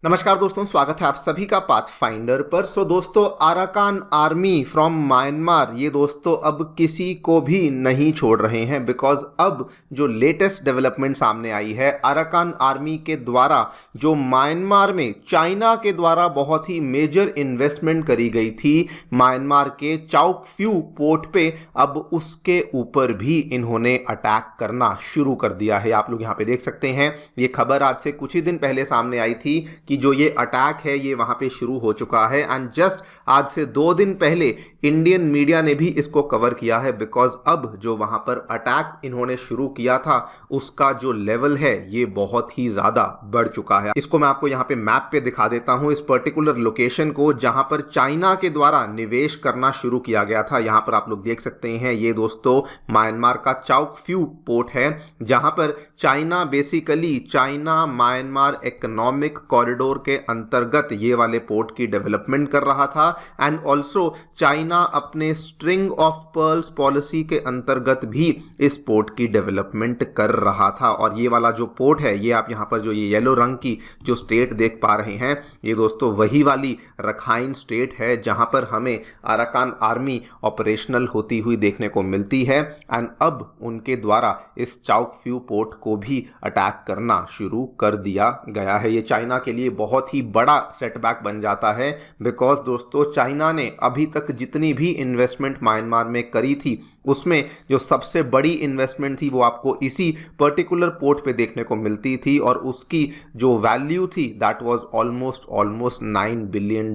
नमस्कार दोस्तों, स्वागत है आप सभी का पाथफाइंडर पर। दोस्तों, अराकान आर्मी फ्रॉम म्यांमार ये दोस्तों अब किसी को भी नहीं छोड़ रहे हैं। बिकॉज अब जो लेटेस्ट डेवलपमेंट सामने आई है, अराकान आर्मी के द्वारा जो म्यांमार में चाइना के द्वारा बहुत ही मेजर इन्वेस्टमेंट करी गई थी म्यांमार के चाउक फ्यू पोर्ट पे, अब उसके ऊपर भी इन्होंने अटैक करना शुरू कर दिया है। आप लोग यहाँ पे देख सकते हैं, ये खबर आज से कुछ ही दिन पहले सामने आई थी कि जो ये अटैक है ये वहां पे शुरू हो चुका है। एंड जस्ट आज से 2 दिन पहले इंडियन मीडिया ने भी इसको कवर किया है। बिकॉज अब जो वहां पर अटैक इन्होंने शुरू किया था उसका जो लेवल है ये बहुत ही ज्यादा बढ़ चुका है। इसको मैं आपको यहाँ पे मैप पे दिखा देता हूं, इस पर्टिकुलर लोकेशन को जहां पर चाइना के द्वारा निवेश करना शुरू किया गया था। यहां पर आप लोग देख सकते हैं, ये दोस्तों म्यांमार का चाउक फ्यू पोर्ट है, जहां पर China basically China Myanmar economic corridor के अंतर्गत ये वाले पोर्ट की डेवलपमेंट कर रहा था। एंड ऑल्सो चाइना अपने स्ट्रिंग ऑफ पर्ल्स पॉलिसी के अंतर्गत भी इस पोर्ट की डेवलपमेंट कर रहा था। और ये वाला जो पोर्ट है, ये आप यहां पर जो ये येलो रंग की जो स्टेट देख पा रहे हैं, ये दोस्तों वही वाली रखाइन स्टेट है जहां पर हमें अराकान आर्मी ऑपरेशनल होती हुई देखने को मिलती है। एंड अब उनके द्वारा इस चाउक फ्यू पोर्ट को भी अटैक करना शुरू कर दिया गया है। ये चाइना के लिए बहुत ही बड़ा सेटबैक बन जाता है। बिकॉज दोस्तों, चाइना ने अभी तक जितनी भी इन्वेस्टमेंट म्यांमार में करी थी उसमें जो सबसे बड़ी इन्वेस्टमेंट थी वो आपको इसी पर्टिकुलर पोर्ट पे देखने को मिलती थी, और उसकी जो वैल्यू थी that was almost $9 billion.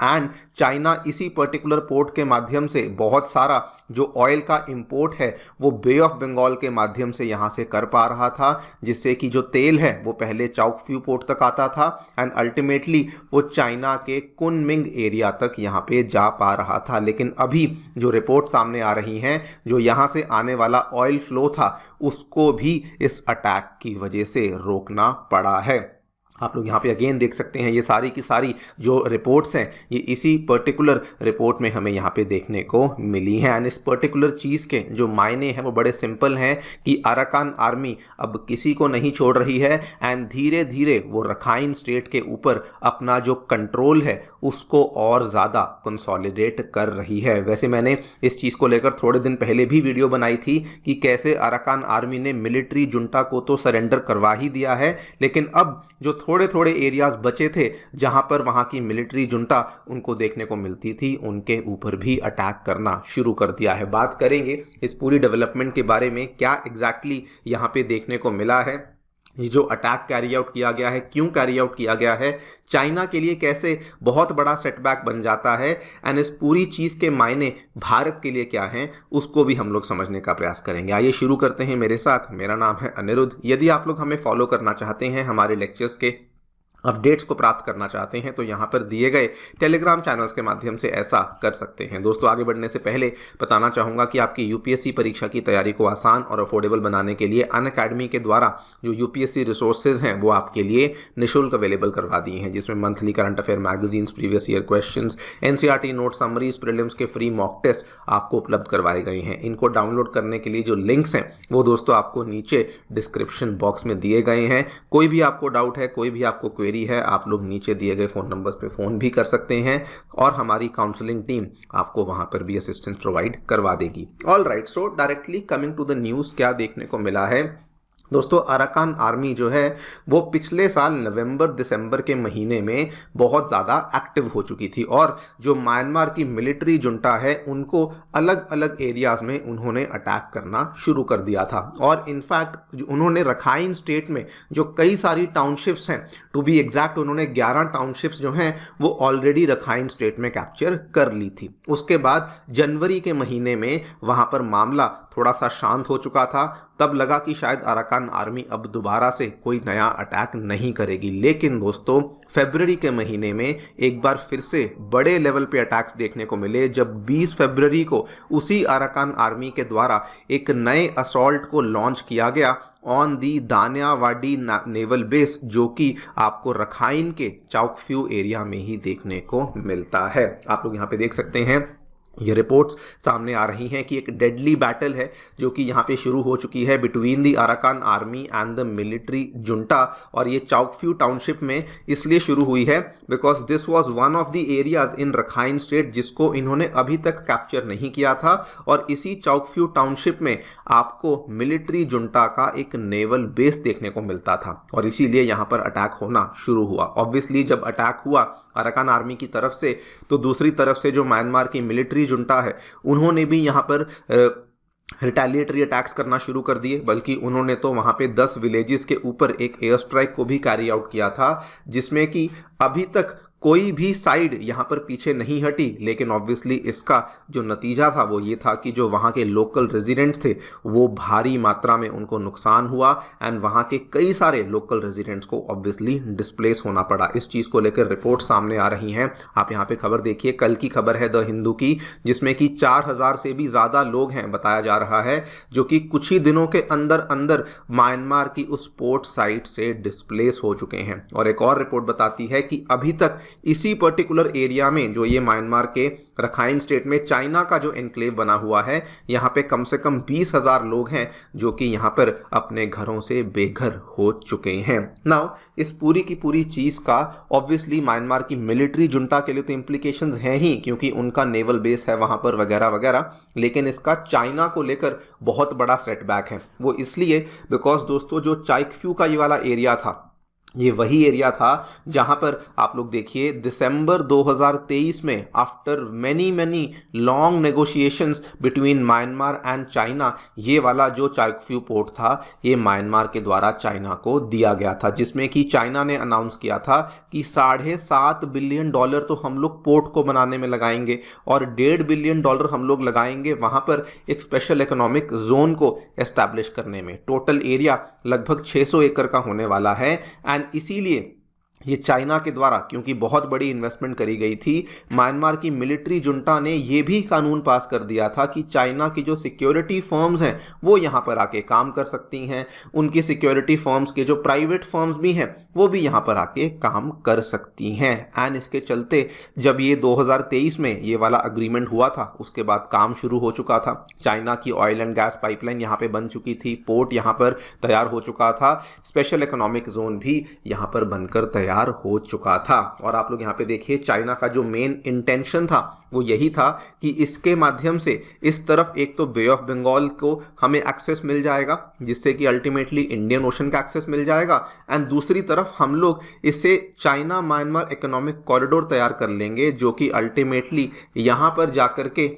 And China इसी पर्टिकुलर पोर्ट के माध्यम से बहुत सारा जो ऑयल का इंपोर्ट है वो बे ऑफ बंगाल के माध्यम से यहां से कर पा रहा था, जिससे कि जो तेल है वो पहले चाउक फ्यू पोर्ट तक आता था एंड अल्टीमेटली वो चाइना के कुनमिंग एरिया तक यहाँ पे जा पा रहा था। लेकिन अभी जो रिपोर्ट सामने आ रही हैं, जो यहाँ से आने वाला ऑयल फ्लो था उसको भी इस अटैक की वजह से रोकना पड़ा है। आप लोग यहाँ पे अगेन देख सकते हैं, ये सारी की सारी जो रिपोर्ट्स हैं ये इसी पर्टिकुलर रिपोर्ट में हमें यहाँ पे देखने को मिली हैं। एंड इस पर्टिकुलर चीज़ के जो मायने हैं वो बड़े सिंपल हैं कि अराकान आर्मी अब किसी को नहीं छोड़ रही है एंड धीरे धीरे वो रखाइन स्टेट के ऊपर अपना जो कंट्रोल है उसको और ज़्यादा कंसोलिडेट कर रही है। वैसे मैंने इस चीज़ को लेकर थोड़े दिन पहले भी वीडियो बनाई थी कि कैसे अराकान आर्मी ने मिलिट्री जुंटा को तो सरेंडर करवा ही दिया है, लेकिन अब जो थोड़े थोड़े एरियाज बचे थे जहां पर वहां की मिलिट्री जुंटा उनको देखने को मिलती थी, उनके ऊपर भी अटैक करना शुरू कर दिया है। बात करेंगे इस पूरी डेवलपमेंट के बारे में, क्या एग्जैक्टली यहां पे देखने को मिला है, ये जो अटैक कैरी आउट किया गया है क्यों कैरी आउट किया गया है, चाइना के लिए कैसे बहुत बड़ा सेटबैक बन जाता है, एंड इस पूरी चीज़ के मायने भारत के लिए क्या हैं, उसको भी हम लोग समझने का प्रयास करेंगे। आइए शुरू करते हैं मेरे साथ। मेरा नाम है अनिरुद्ध। यदि आप लोग हमें फॉलो करना चाहते हैं, हमारे लेक्चर्स के अपडेट्स को प्राप्त करना चाहते हैं, तो यहाँ पर दिए गए टेलीग्राम चैनल्स के माध्यम से ऐसा कर सकते हैं। दोस्तों, आगे बढ़ने से पहले बताना चाहूँगा कि आपकी यूपीएससी परीक्षा की तैयारी को आसान और अफोर्डेबल बनाने के लिए अनअकैडमी के द्वारा जो यूपीएससी रिसोर्सेज हैं वो आपके लिए निःशुल्क अवेलेबल करवा दिए हैं, जिसमें monthly current affair magazines, previous year questions, NCERT note summaries, prelims के फ्री मॉक टेस्ट आपको उपलब्ध करवाए गए हैं। इनको डाउनलोड करने के लिए जो लिंक्स हैं वो दोस्तों आपको नीचे डिस्क्रिप्शन बॉक्स में दिए गए हैं। कोई भी आपको डाउट है, कोई भी आपको क्वेरी है, आप लोग नीचे दिए गए फ़ोन नंबर्स पे फ़ोन भी कर सकते हैं और हमारी काउंसलिंग टीम आपको वहां पर भी असिस्टेंस प्रोवाइड करवा देगी। All right, so directly coming to the news, क्या देखने को मिला है दोस्तों। अराकान आर्मी जो है वो पिछले साल नवंबर दिसंबर के महीने में बहुत ज़्यादा एक्टिव हो चुकी थी, और जो म्यांमार की मिलिट्री जुंटा है उनको अलग अलग एरियाज़ में उन्होंने अटैक करना शुरू कर दिया था। और इनफैक्ट उन्होंने रखाइन स्टेट में जो कई सारी टाउनशिप्स हैं, टू बी एग्जैक्ट उन्होंने 11 टाउनशिप्स जो हैं वो ऑलरेडी रखाइन स्टेट में कैप्चर कर ली थी। उसके बाद जनवरी के महीने में वहाँ पर मामला थोड़ा सा शांत हो चुका था, तब लगा कि शायद अराकान आर्मी अब दोबारा से कोई नया अटैक नहीं करेगी। लेकिन दोस्तों, फरवरी के महीने में एक बार फिर से बड़े लेवल पे अटैक्स देखने को मिले, जब 20 फरवरी को उसी अराकान आर्मी के द्वारा एक नए असॉल्ट को लॉन्च किया गया ऑन दी दान्यावाडी नेवल बेस, जो कि आपको रखाइन के चाउक फ्यू एरिया में ही देखने को मिलता है। आप लोग यहाँ पे देख सकते हैं, ये रिपोर्ट्स सामने आ रही हैं कि एक डेडली बैटल है जो कि यहाँ पे शुरू हो चुकी है between the Arakan army and the military junta. और ये चाउकफ्यू टाउनशिप में इसलिए शुरू हुई है because this was one of the areas in Rakhine state जिसको इन्होंने अभी तक कैप्चर नहीं किया था। और इसी चाउकफ्यू टाउनशिप में आपको मिलिट्री जुंटा का एक नेवल बेस देखने को मिलता था और इसीलिए यहाँ पर अटैक होना शुरू हुआ। ऑब्वियसली जब अटैक हुआ अराकान आर्मी की तरफ से तो दूसरी तरफ से जो म्यांमार की मिलिट्री जुंटा है उन्होंने भी यहाँ पर रिटेलिएटरी अटैक्स करना शुरू कर दिए। बल्कि उन्होंने तो वहाँ पे 10 विलेजेस के ऊपर एक एयर स्ट्राइक को भी कैरी आउट किया था जिसमें कि अभी तक कोई भी साइड यहाँ पर पीछे नहीं हटी। लेकिन ऑब्वियसली इसका जो नतीजा था वो ये था कि जो वहाँ के लोकल रेजिडेंट्स थे वो भारी मात्रा में उनको नुकसान हुआ एंड वहाँ के कई सारे लोकल रेजिडेंट्स को ऑब्वियसली डिस्प्लेस होना पड़ा। इस चीज़ को लेकर रिपोर्ट सामने आ रही हैं। आप यहाँ पे खबर देखिए, कल की खबर है द हिंदू की जिसमें कि 4000 से भी ज़्यादा लोग हैं बताया जा रहा है जो कि कुछ ही दिनों के अंदर अंदर म्यांमार की उस पोर्ट साइट से डिस्प्लेस हो चुके हैं। और एक और रिपोर्ट बताती है कि अभी तक इसी पर्टिकुलर एरिया में जो ये म्यांमार के रखाइन स्टेट में चाइना का जो एनक्लेव बना हुआ है यहाँ पे कम से कम 20,000 लोग हैं जो कि यहाँ पर अपने घरों से बेघर हो चुके हैं। नाउ इस पूरी की पूरी चीज़ का ऑब्वियसली म्यांमार की मिलिट्री जुंटा के लिए तो इम्प्लीकेशंस हैं ही क्योंकि उनका नेवल बेस है वहाँ पर वगैरह वगैरह। लेकिन इसका चाइना को लेकर बहुत बड़ा सेटबैक है। वो इसलिए बिकॉज दोस्तों जो चाउकफ्यू का ये वाला एरिया था ये वही एरिया था जहां पर आप लोग देखिए दिसंबर 2023 में after many long negotiations between Myanmar and China ये वाला जो चाउकफ्यू पोर्ट था ये म्यांमार के द्वारा चाइना को दिया गया था जिसमें कि चाइना ने अनाउंस किया था कि $7.5 बिलियन तो हम लोग पोर्ट को बनाने में लगाएंगे और $1.5 बिलियन हम लोग लगाएंगे वहां पर एक स्पेशल इकोनॉमिक जोन को एस्टैब्लिश करने में। टोटल एरिया लगभग 600 एकड़ का होने वाला है एंड इसीलिए ये चाइना के द्वारा क्योंकि बहुत बड़ी इन्वेस्टमेंट करी गई थी म्यांमार की मिलिट्री जुंटा ने ये भी कानून पास कर दिया था कि चाइना की जो सिक्योरिटी फर्म्स हैं वो यहाँ पर आके काम कर सकती हैं। उनकी सिक्योरिटी फर्म्स के जो प्राइवेट फर्म्स भी हैं वो भी यहाँ पर आके काम कर सकती हैं। एंड इसके चलते जब ये 2023 में ये वाला अग्रीमेंट हुआ था उसके बाद काम शुरू हो चुका था। चाइना की ऑयल एंड गैस पाइपलाइन यहाँ पे बन चुकी थी, पोर्ट यहाँ पर तैयार हो चुका था, स्पेशल इकोनॉमिक जोन भी यहाँ पर बनकर तैयार हो चुका था। और आप लोग यहाँ पे देखिए चाइना का जो मेन इंटेंशन था वो यही था कि इसके माध्यम से इस तरफ एक तो बे ऑफ बंगाल को हमें एक्सेस मिल जाएगा जिससे कि अल्टीमेटली इंडियन ओशन का एक्सेस मिल जाएगा एंड दूसरी तरफ हम लोग इसे चाइना म्यांमार इकोनॉमिक कॉरिडोर तैयार कर लेंगे जो कि अल्टीमेटली यहाँ पर जाकर के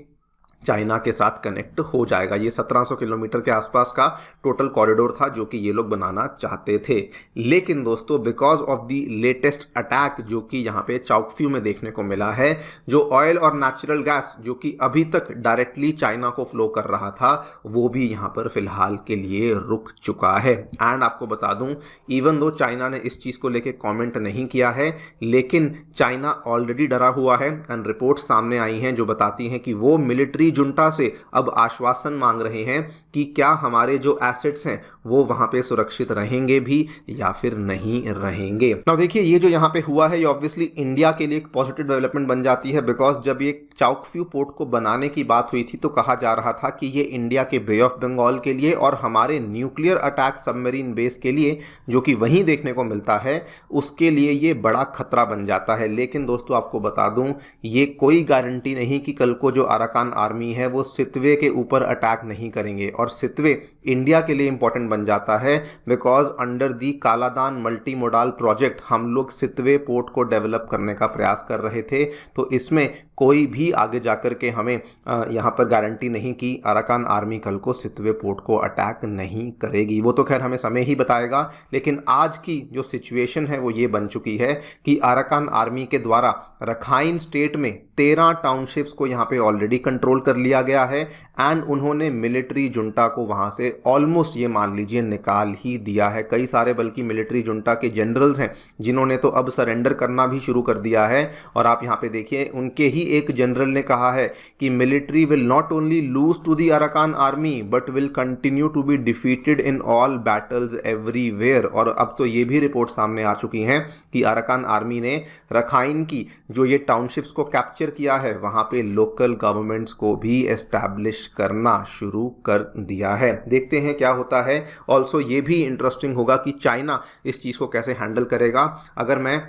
चाइना के साथ कनेक्ट हो जाएगा। ये 1700 किलोमीटर के आसपास का टोटल कॉरिडोर था जो कि ये लोग बनाना चाहते थे। लेकिन दोस्तों because of the latest attack जो कि यहाँ पे चाउकफ्यू में देखने को मिला है, जो ऑयल और नेचुरल गैस जो कि अभी तक डायरेक्टली चाइना को फ्लो कर रहा था वो भी यहाँ पर फिलहाल के लिए रुक चुका है। एंड आपको बता दूं इवन दो चाइना ने इस चीज़ को लेके कॉमेंट नहीं किया है लेकिन चाइना ऑलरेडी डरा हुआ है एंड रिपोर्ट सामने आई हैं जो बताती हैं कि वो मिलिट्री जुंटा से अब आश्वासन मांग रहे हैं कि क्या हमारे जो एसेट्स हैं वो वहां पे सुरक्षित रहेंगे भी या फिर नहीं रहेंगे। now देखिए ये जो यहाँ पे हुआ है ये ऑब्वियसली इंडिया के लिए एक पॉजिटिव डेवलपमेंट बन जाती है बिकॉज जब ये चाउकफ्यू पोर्ट को बनाने की बात हुई थी तो कहा जा रहा था कि ये इंडिया के बे ऑफ बंगाल के लिए और हमारे न्यूक्लियर अटैक सबमरीन बेस के लिए जो कि वहीं देखने को मिलता है उसके लिए ये बड़ा खतरा बन जाता है। लेकिन दोस्तों आपको बता दूं ये कोई गारंटी नहीं कि कल को जो अराकान आर्मी है वो सितवे के ऊपर अटैक नहीं करेंगे। और सितवे इंडिया के लिए इंपॉर्टेंट बन जाता है because under the Kaladan multi modal project हम लोग सितवे पोर्ट को डेवलप करने का प्रयास कर रहे थे। तो इसमें कोई भी आगे जाकर के हमें यहाँ पर गारंटी नहीं कि अराकान आर्मी कल को सितवे पोर्ट को अटैक नहीं करेगी। वो तो खैर हमें समय ही बताएगा। लेकिन आज की जो सिचुएशन है वो ये बन चुकी है कि अराकान आर्मी के द्वारा रखाइन स्टेट में 13 टाउनशिप्स को यहाँ पे ऑलरेडी कंट्रोल कर लिया गया है एंड उन्होंने मिलिट्री जुंटा को वहाँ से ऑलमोस्ट ये मान लीजिए निकाल ही दिया है। कई सारे बल्कि मिलिट्री जुंटा के जनरल्स हैं जिन्होंने तो अब सरेंडर करना भी शुरू कर दिया है। और आप यहाँ पे देखिए उनके ही एक जनरल ने कहा है कि military will not only lose to the Arakan army but will continue to be defeated in all battles everywhere. और अब तो ये भी रिपोर्ट सामने आ चुकी हैं कि अराकान आर्मी ने रखाइन की जो ये टाउनशिप्स को कैप्चर किया है वहाँ पे लोकल गवर्नमेंट्स को भी एस्टैब्लिश करना शुरू कर दिया है। देखते हैं क्या होता है। ऑल्सो ये भी इंटरेस्टिंग होगा कि चाइना इस चीज़ को कैसे हैंडल करेगा। अगर मैं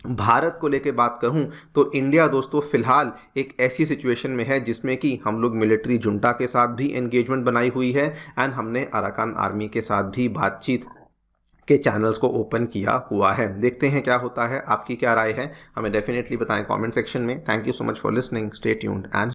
भारत को लेके बात करूं तो इंडिया दोस्तों फिलहाल एक ऐसी सिचुएशन में है जिसमें कि हम लोग मिलिट्री जुंटा के साथ भी एंगेजमेंट बनाई हुई है एंड हमने अराकान आर्मी के साथ भी बातचीत के चैनल्स को ओपन किया हुआ है। देखते हैं क्या होता है। आपकी क्या राय है हमें डेफिनेटली बताएं कमेंट सेक्शन में। Thank you so much for listening. Stay tuned and